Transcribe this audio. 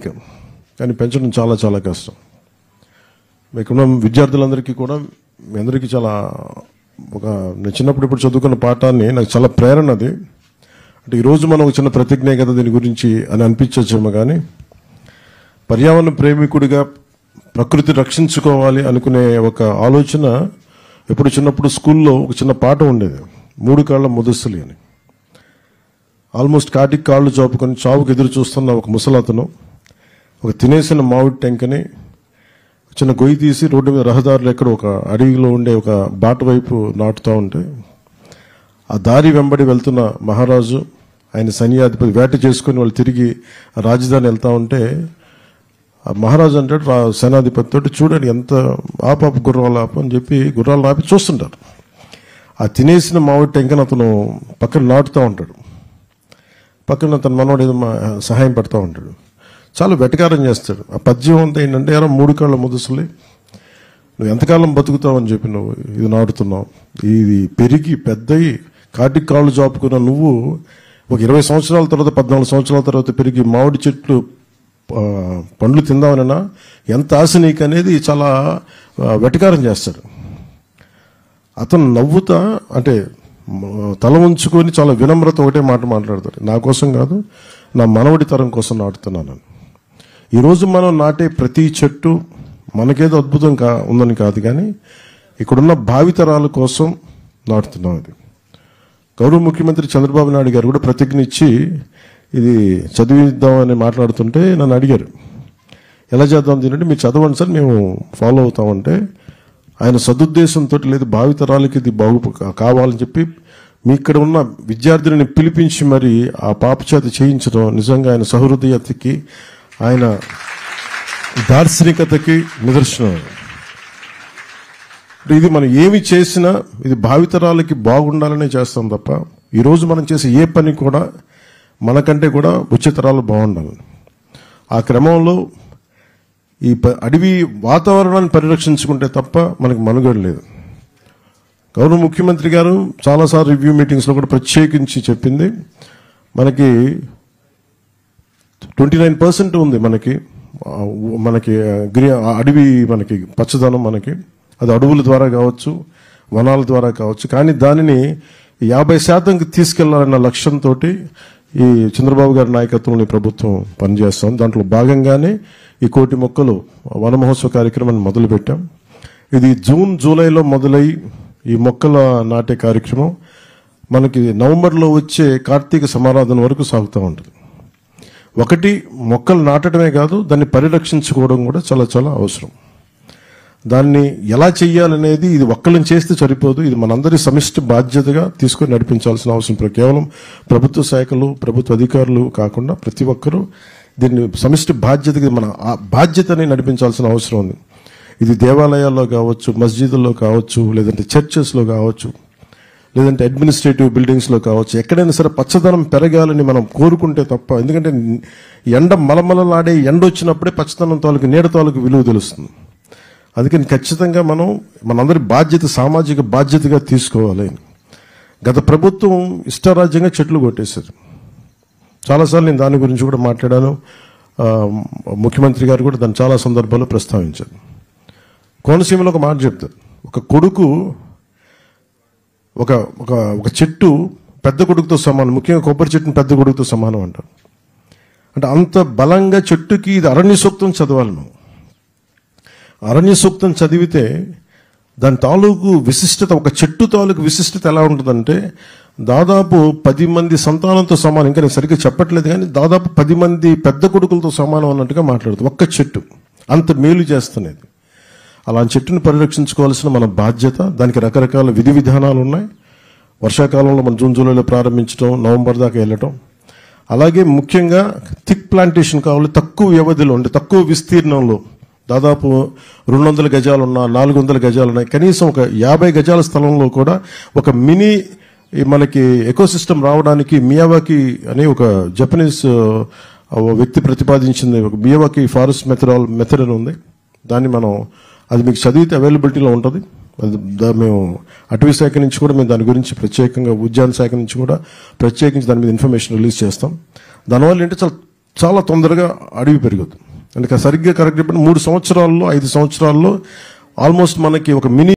తేలిక, కానీ పెంచడం చాలా చాలా కష్టం. మీకున్న విద్యార్థులందరికీ కూడా మీ అందరికీ చాలా నేను చిన్నప్పుడు ఇప్పుడు చదువుకున్న పాఠాన్ని నాకు చాలా ప్రేరణ అది. అంటే ఈరోజు మనం ఒక చిన్న ప్రతిజ్ఞ కదా దీని గురించి అని అనిపించచ్చేమో, కానీ పర్యావరణ ప్రేమికుడిగా ప్రకృతి రక్షించుకోవాలి అనుకునే ఒక ఆలోచన ఎప్పుడు చిన్నప్పుడు స్కూల్లో ఒక చిన్న పాఠం ఉండేది, 3 కాళ్ళ ముదస్సులి అని. ఆల్మోస్ట్ కాటికి కాళ్ళు చాపుకొని చావుకు ఎదురు చూస్తున్న ఒక ముసలతను ఒక తినేసిన మామిడి టెంకని చిన్న గొయ్యి తీసి రోడ్డు మీద రహదారులు ఎక్కడ ఒక అడవిలో ఉండే ఒక బాట వైపు నాటుతూ ఉంటే ఆ దారి వెంబడి వెళ్తున్న మహారాజు ఆయన సైన్యాధిపతి వేట చేసుకుని వాళ్ళు తిరిగి రాజధాని వెళ్తూ ఉంటే ఆ మహారాజు అంటాడు సేనాధిపతి తోటి, చూడండి ఎంత ఆపాపు గుర్రాలు ఆపు అని చెప్పి గుర్రాలు ఆపి చూస్తుంటారు. ఆ తినేసిన మామిడి టెంకని అతను పక్కన నాటుతూ ఉంటాడు, పక్కన తన మనవాడు ఏదో సహాయం పడుతూ ఉంటాడు, చాలా వెటకారం చేస్తాడు. ఆ పద్యం అంతా ఏంటంటే, 3 కాళ్ళ ముదసలి నువ్వు ఎంతకాలం బతుకుతావు అని చెప్పి నువ్వు ఇది నాటుతున్నావు, ఇది పెరిగి పెద్దయి కాటికి కాళ్ళు చాపుకున్న నువ్వు ఒక 20 సంవత్సరాల తర్వాత 14 సంవత్సరాల తర్వాత పెరిగి మామిడి చెట్లు పండ్లు తిందామనైనా ఎంత ఆశ నీకు అనేది చాలా వెటకారం చేస్తాడు. అతను నవ్వుతా అంటే తల ఉంచుకొని చాలా వినమ్రత ఒకటే మాట మాట్లాడతాడు, నా కోసం కాదు నా మనవడి తరం కోసం నాటుతున్నాను. ఈరోజు మనం నాటే ప్రతి చెట్టు మనకేదో అద్భుతం ఉందని కాదు, కానీ ఇక్కడున్న భావితరాల కోసం నాటుతున్నాం. ఇది గౌరవ ముఖ్యమంత్రి చంద్రబాబు నాయుడు గారు కూడా ప్రతిజ్ఞ ఇచ్చి ఇది చదివిద్దామని మాట్లాడుతుంటే నన్ను అడిగారు, ఎలా చేద్దాం దీనంటే, మీరు చదవండి సార్ మేము ఫాలో అవుతామంటే, ఆయన సదుద్దేశంతో లేదు భావితరాలకి ఇది కావాలని చెప్పి మీ ఇక్కడ ఉన్న విద్యార్థులని పిలిపించి మరి ఆ పాప చేత చేయించడం నిజంగా ఆయన సహృదయతకి ఆయన దార్శనికతకి నిదర్శనం. ఇది మనం ఏమి చేసినా ఇది భావితరాలకి బాగుండాలనే చేస్తాం తప్ప ఈరోజు మనం చేసే ఏ పని కూడా మనకంటే కూడా వచ్చే తరాలు బాగుండాలి. ఆ క్రమంలో ఈ అడవి వాతావరణాన్ని పరిరక్షించుకుంటే తప్ప మనకి మనుగడ లేదు. గౌరవ ముఖ్యమంత్రి గారు చాలాసార్లు రివ్యూ మీటింగ్స్లో కూడా ప్రత్యేకించి చెప్పింది, మనకి 29% ఉంది మనకి అడవి మనకి పచ్చదనం, మనకి అది అడవుల ద్వారా కావచ్చు వనాల ద్వారా కావచ్చు, కానీ దానిని 50% తీసుకెళ్లాలన్న లక్ష్యంతో ఈ చంద్రబాబు గారి నాయకత్వంలో ప్రభుత్వం పనిచేస్తాం. దాంట్లో భాగంగానే ఈ 1 కోటి మొక్కలు వన మహోత్సవ కార్యక్రమాన్ని మొదలుపెట్టాం. ఇది జూన్ జూలైలో మొదలై ఈ మొక్కల నాటే కార్యక్రమం మనకి నవంబర్లో వచ్చే కార్తీక సమారాధన వరకు సాగుతూ ఉంటుంది. ఒకటి మొక్కలు నాటడమే కాదు, దాన్ని పరిరక్షించుకోవడం కూడా చాలా చాలా అవసరం. దాన్ని ఎలా చెయ్యాలనేది ఇది ఒక్కళ్ళని చేస్తే సరిపోదు, ఇది మనందరి సమిష్టి బాధ్యతగా తీసుకొని నడిపించాల్సిన అవసరం. కేవలం ప్రభుత్వ శాఖలు ప్రభుత్వ అధికారులు కాకుండా ప్రతి ఒక్కరూ దీన్ని సమిష్టి బాధ్యతగా మన బాధ్యతని నడిపించాల్సిన అవసరం ఉంది. ఇది దేవాలయాల్లో కావచ్చు, మస్జిదుల్లో కావచ్చు, లేదంటే చర్చెస్లో కావచ్చు, లేదంటే అడ్మినిస్ట్రేటివ్ బిల్డింగ్స్లో కావచ్చు, ఎక్కడైనా సరే పచ్చదనం పెరగాలని మనం కోరుకుంటే తప్ప, ఎందుకంటే ఎండ మలమలలాడే ఎండ వచ్చినప్పుడే పచ్చదనం తాలూకు నీడ తాలూకు విలువ తెలుస్తుంది. అందుకని ఖచ్చితంగా మనందరి బాధ్యత సామాజిక బాధ్యతగా తీసుకోవాలి. గత ప్రభుత్వం ఇష్టారాజ్యంగా చెట్లు కొట్టేశారు. చాలాసార్లు నేను దాని గురించి కూడా మాట్లాడాను, ముఖ్యమంత్రి గారు కూడా దాన్ని చాలా సందర్భాల్లో ప్రస్తావించారు. కోనసీమలో ఒక మాట చెప్తారు, ఒక కొడుకు ఒక చెట్టు పెద్ద కొడుకుతో సమానం, ముఖ్యంగా కొబ్బరి చెట్టుని పెద్ద కొడుకుతో సమానం అంటారు. అంటే అంత బలంగా చెట్టుకి ఇది అరణ్య సూక్తం చదవాలి. మనం అరణ్య సూక్తం చదివితే దాని తాలూకు విశిష్టత, ఒక చెట్టు తాలూకు విశిష్టత ఎలా ఉంటుందంటే దాదాపు 10 మంది సంతానంతో సమానం. ఇంకా నేను సరిగ్గా చెప్పట్లేదు, కానీ దాదాపు 10 మంది పెద్ద కొడుకులతో సమానం అన్నట్టుగా మాట్లాడుతుంది ఒక్క చెట్టు, అంత మేలు చేస్తున్నది. అలాంటి చెట్టుని పరిరక్షించుకోవాల్సిన మన బాధ్యత. దానికి రకరకాల విధి విధానాలు ఉన్నాయి. వర్షాకాలంలో మనం జూన్ జూలైలో ప్రారంభించడం, నవంబర్ దాకా వెళ్ళటం. అలాగే ముఖ్యంగా థిక్ ప్లాంటేషన్ కావాలి, తక్కువ వ్యవధిలో అంటే తక్కువ విస్తీర్ణంలో, దాదాపు 200 గజాలు ఉన్నా 400 గజాలు ఉన్నాయి, కనీసం ఒక 50 గజాల స్థలంలో కూడా ఒక మినీ మనకి ఎకోసిస్టమ్ రావడానికి మియావాకి అనే ఒక జపనీస్ వ్యక్తి ప్రతిపాదించింది ఒక మియావాకి ఫారెస్ట్ మెథడ్ అని ఉంది. దాన్ని అది మీకు చదివితే అవైలబిలిటీలో ఉంటుంది. మేము అటవీ శాఖ నుంచి కూడా మేము దాని గురించి ప్రత్యేకంగా, ఉద్యాన శాఖ నుంచి కూడా ప్రత్యేకించి దాని మీద ఇన్ఫర్మేషన్ రిలీజ్ చేస్తాం. దానివల్ల ఏంటంటే చాలా చాలా తొందరగా అడవి పెరుగుతుంది. అందుకే సరిగ్గా కరెక్ట్ చెప్పిన 3 సంవత్సరాల్లో 5 సంవత్సరాల్లో ఆల్మోస్ట్ మనకి ఒక మినీ